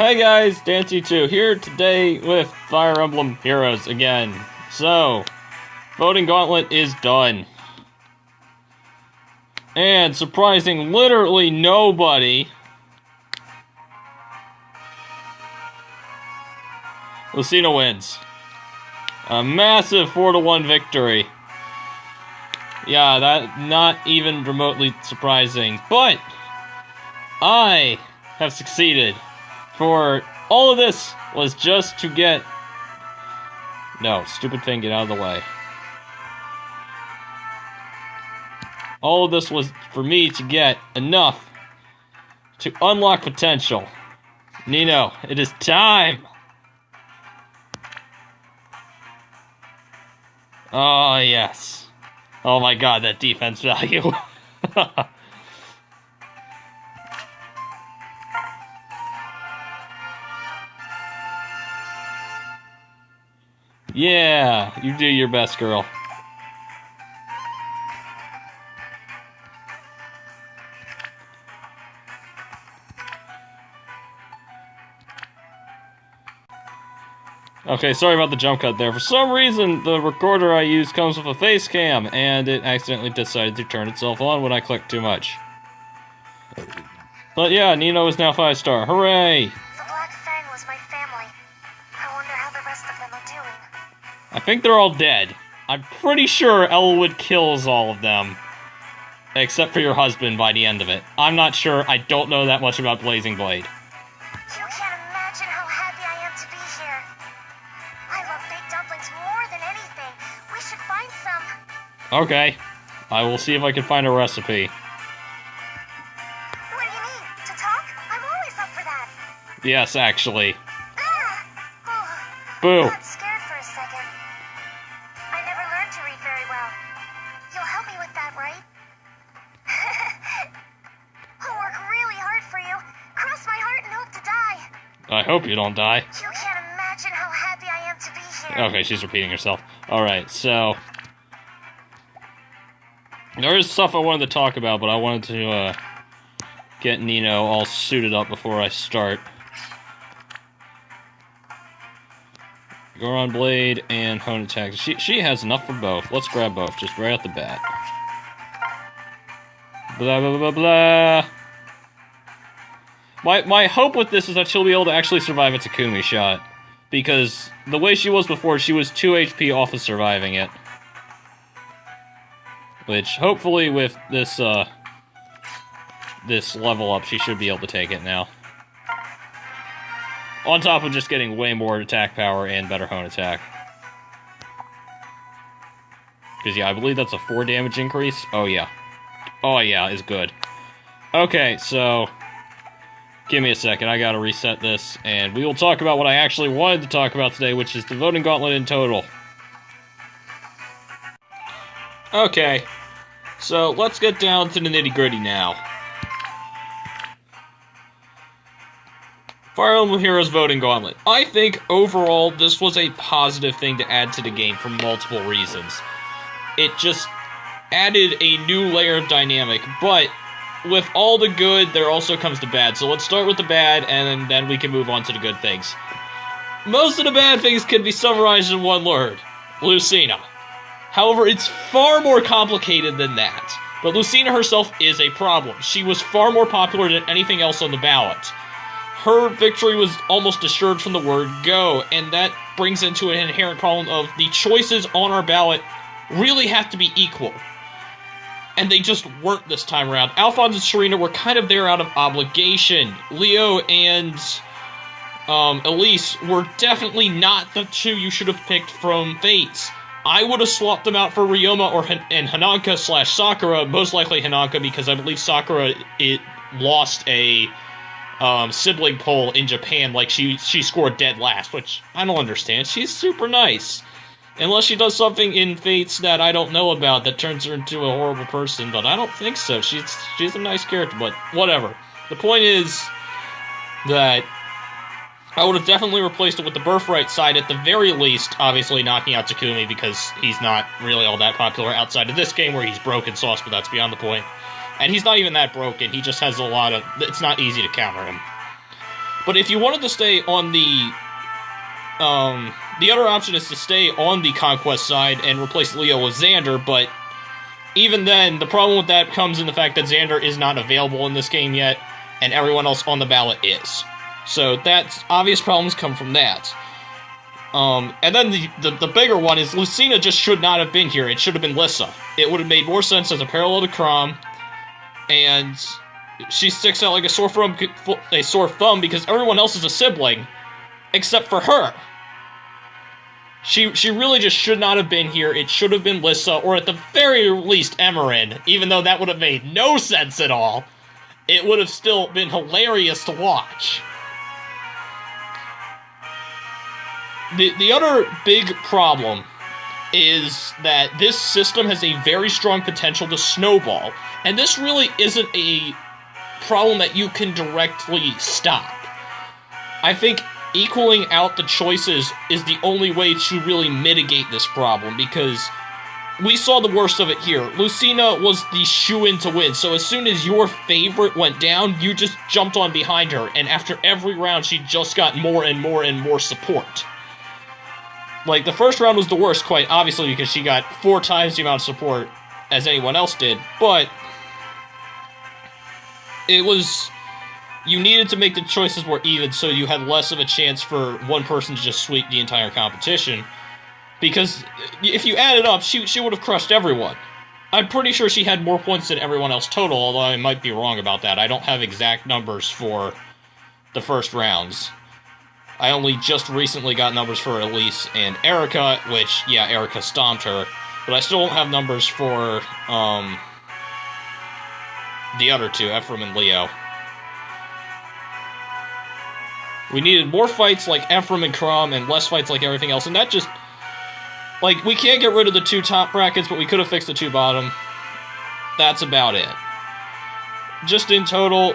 Hey guys, Dancy2 here today with Fire Emblem Heroes again. So, Voting Gauntlet is done. And surprising literally nobody, Lucina wins. A massive 4-1 victory. Yeah, that not even remotely surprising. But I have succeeded. For all of this was just to get... No, stupid thing, get out of the way. All of this was for me to get enough to unlock potential. Nino, it is time! Oh, yes. Oh my god, that defense value. Yeah, you do your best, girl. Okay, sorry about the jump cut there. For some reason, the recorder I use comes with a face cam, and it accidentally decided to turn itself on when I clicked too much. But yeah, Nino is now 5-star. Hooray! The Black Fang was my family. I wonder how the rest of them are doing. I think they're all dead. I'm pretty sure Elwood kills all of them. Except for your husband by the end of it. I'm not sure. I don't know that much about Blazing Blade. You can't imagine how happy I am to be here. I love baked dumplings more than anything. We should find some. Okay. I will see if I can find a recipe. What do you need? To talk? I'm always up for that. Yes, actually. Oh, Boo. I got scared for a second. I never learned to read very well. You'll help me with that, right? I'll work really hard for you. Cross my heart and hope to die. I hope you don't die. You can't imagine how happy I am to be here. Okay, she's repeating herself. Alright, so... there is stuff I wanted to talk about, but I wanted to, get Nino all suited up before I start. Goron Blade and Hone Attack. She has enough for both. Let's grab both, just right off the bat. Blah, blah, blah, blah. My hope with this is that she'll be able to actually survive a Takumi shot. Because the way she was before, she was 2 HP off of surviving it. Which, hopefully with this, this level up, she should be able to take it now. On top of just getting way more attack power and better Hone Attack. Because, yeah, I believe that's a 4 damage increase. Oh, yeah. Oh, yeah, is good. Okay, so... give me a second, I gotta reset this, and we will talk about what I actually wanted to talk about today, which is the Voting Gauntlet in total. Okay, so let's get down to the nitty-gritty now. Fire Emblem Heroes Voting Gauntlet. I think, overall, this was a positive thing to add to the game for multiple reasons. It just added a new layer of dynamic, but with all the good, there also comes the bad. So let's start with the bad, and then we can move on to the good things. Most of the bad things can be summarized in one word. Lucina. However, it's far more complicated than that. But Lucina herself is a problem. She was far more popular than anything else on the ballot. Her victory was almost assured from the word go, and that brings into an inherent problem of the choices on our ballot really have to be equal. And they just weren't this time around. Alphonse and Serena were kind of there out of obligation. Leo and Elise were definitely not the two you should have picked from Fates. I would have swapped them out for Ryoma and Hananka / Sakura, most likely Hananka, because I believe Sakura lost a sibling poll in Japan, like she scored dead last, which I don't understand. She's super nice. Unless she does something in Fates that I don't know about that turns her into a horrible person, but I don't think so. She's a nice character, but whatever. The point is that I would have definitely replaced it with the Birthright side at the very least, obviously knocking out Takumi because he's not really all that popular outside of this game where he's broken sauce, but that's beyond the point. And he's not even that broken, he just has a lot of... it's not easy to counter him. But if you wanted to stay on the other option is to stay on the Conquest side and replace Leo with Xander, but even then, the problem with that comes in the fact that Xander is not available in this game yet, and everyone else on the ballot is. So that's obvious problems come from that. And then the bigger one is Lucina just should not have been here. It should have been Lissa. It would have made more sense as a parallel to Chrom, and she sticks out like a sore thumb because everyone else is a sibling, except for her. She really just should not have been here. It should have been Lissa, or at the very least Emerin, even though that would have made no sense at all. It would have still been hilarious to watch. The other big problem is that this system has a very strong potential to snowball, and this really isn't a problem that you can directly stop. I think equaling out the choices is the only way to really mitigate this problem, because we saw the worst of it here. Lucina was the shoo-in to win, so as soon as your favorite went down, you just jumped on behind her, and after every round, she just got more and more and more support. Like, the first round was the worst, quite obviously, because she got 4 times the amount of support as anyone else did, but it was... You needed to make the choices more even so you had less of a chance for one person to just sweep the entire competition. Because if you add it up, she would have crushed everyone. I'm pretty sure she had more points than everyone else total, although I might be wrong about that. I don't have exact numbers for the first rounds. I only just recently got numbers for Elise and Erica, which, yeah, Erica stomped her. But I still don't have numbers for the other two, Ephraim and Leo. We needed more fights like Ephraim and Chrom and less fights like everything else, and that just... Like, we can't get rid of the 2 top brackets, but we could have fixed the 2 bottom. That's about it. Just in total,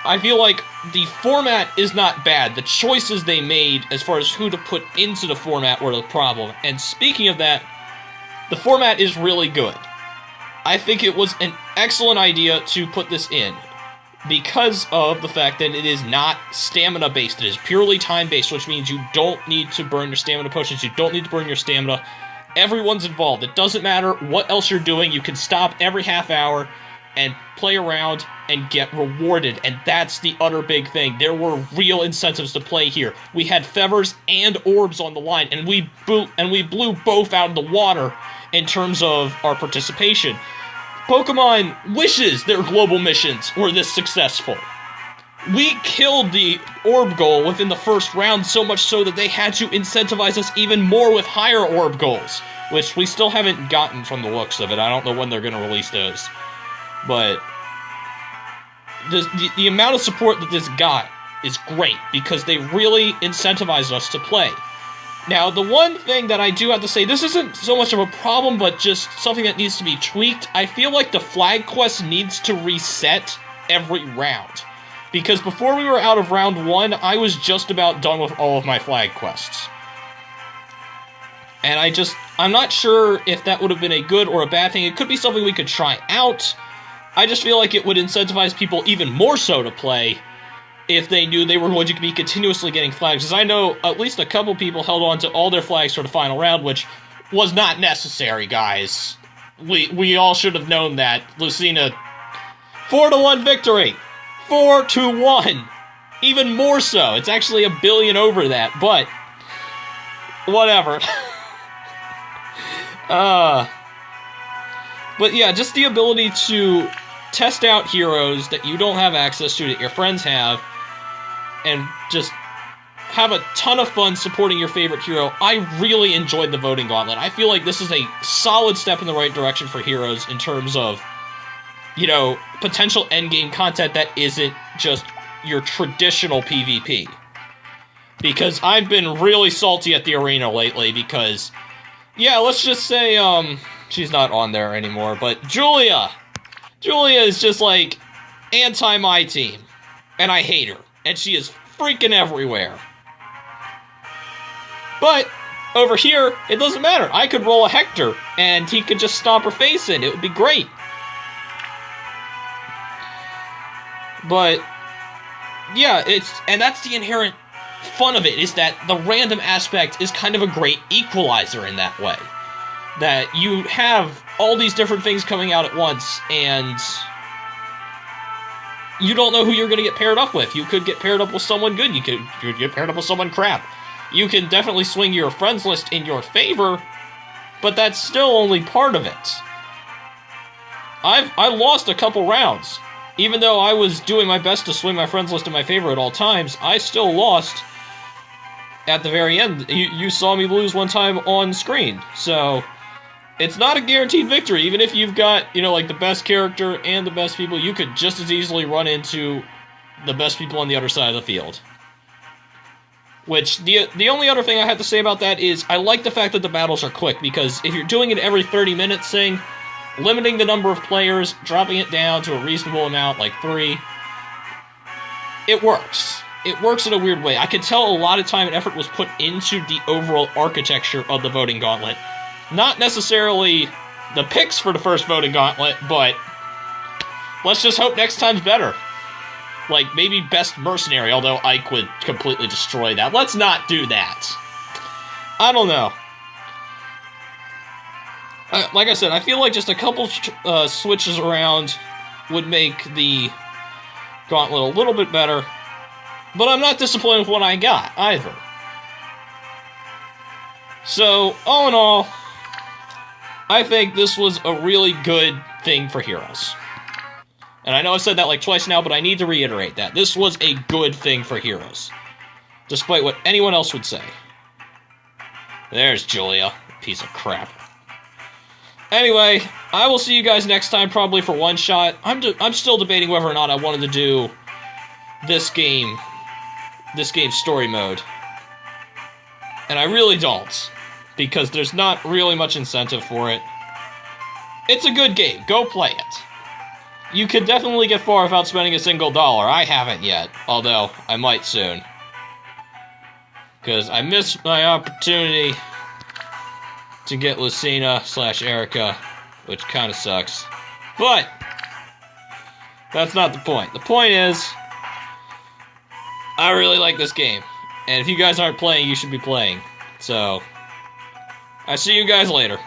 I feel like the format is not bad. The choices they made as far as who to put into the format were the problem. And speaking of that, the format is really good. I think it was an excellent idea to put this in, because of the fact that it is not stamina-based. It is purely time-based, which means you don't need to burn your stamina potions, you don't need to burn your stamina. Everyone's involved. It doesn't matter what else you're doing, you can stop every half hour and play around and get rewarded, and that's the other big thing. There were real incentives to play here. We had Fevers and Orbs on the line, and we blew both out of the water in terms of our participation. Pokemon wishes their global missions were this successful. We killed the orb goal within the first round, so much so that they had to incentivize us even more with higher orb goals, which we still haven't gotten from the looks of it. I don't know when they're going to release those. But the amount of support that this got is great, because they really incentivized us to play. Now, the one thing that I do have to say, this isn't so much of a problem, but just something that needs to be tweaked. I feel like the flag quest needs to reset every round. Because before we were out of round 1, I was just about done with all of my flag quests. And I'm not sure if that would have been a good or a bad thing. It could be something we could try out. I just feel like it would incentivize people even more so to play if they knew they were going to be continuously getting flags. Because I know at least a couple people held on to all their flags for the final round, which was not necessary, guys. We all should have known that. Lucina, 4-1 victory! 4-1! Even more so. It's actually 1 billion over that, but whatever. But yeah, just the ability to test out heroes that you don't have access to, that your friends have, and just have a ton of fun supporting your favorite hero. I really enjoyed the Voting Gauntlet. I feel like this is a solid step in the right direction for heroes in terms of, you know, potential endgame content that isn't just your traditional PvP. Because I've been really salty at the arena lately because, yeah, let's just say, she's not on there anymore, but Julia is just, like, anti-my team, and I hate her, and she is freaking everywhere. But over here, it doesn't matter. I could roll a Hector, and he could just stomp her face in. It would be great. But Yeah, and that's the inherent fun of it, is that the random aspect is kind of a great equalizer in that way. That you have all these different things coming out at once, and you don't know who you're going to get paired up with. You could get paired up with someone good, you could get paired up with someone crap. You can definitely swing your friends list in your favor, but that's still only part of it. I lost a couple rounds. Even though I was doing my best to swing my friends list in my favor at all times, I still lost at the very end. You saw me lose one time on screen. So, it's not a guaranteed victory. Even if you've got, like the best character and the best people, you could just as easily run into the best people on the other side of the field. Which, the only other thing I have to say about that is, I like the fact that the battles are quick, because if you're doing it every 30 minutes thing, limiting the number of players, dropping it down to a reasonable amount, like 3, it works. It works in a weird way. I could tell a lot of time and effort was put into the overall architecture of the Voting Gauntlet. Not necessarily the picks for the first Voting Gauntlet, but let's just hope next time's better. Like, maybe Best Mercenary, although Ike would completely destroy that. Let's not do that. I don't know. Like I said, I feel like just a couple switches around would make the Gauntlet a little bit better, but I'm not disappointed with what I got, either. So, all in all, I think this was a really good thing for Heroes. And I know I've said that like twice now, but I need to reiterate that. This was a good thing for Heroes, despite what anyone else would say. There's Julia, piece of crap. Anyway, I will see you guys next time, probably for one shot. I'm still debating whether or not I wanted to do this game's story mode. And I really don't, because there's not really much incentive for it. It's a good game. Go play it. You could definitely get far without spending a single dollar. I haven't yet, although I might soon. Because I missed my opportunity to get Lucina/Erica, which kind of sucks. But that's not the point. The point is, I really like this game. And if you guys aren't playing, you should be playing. So, I see you guys later.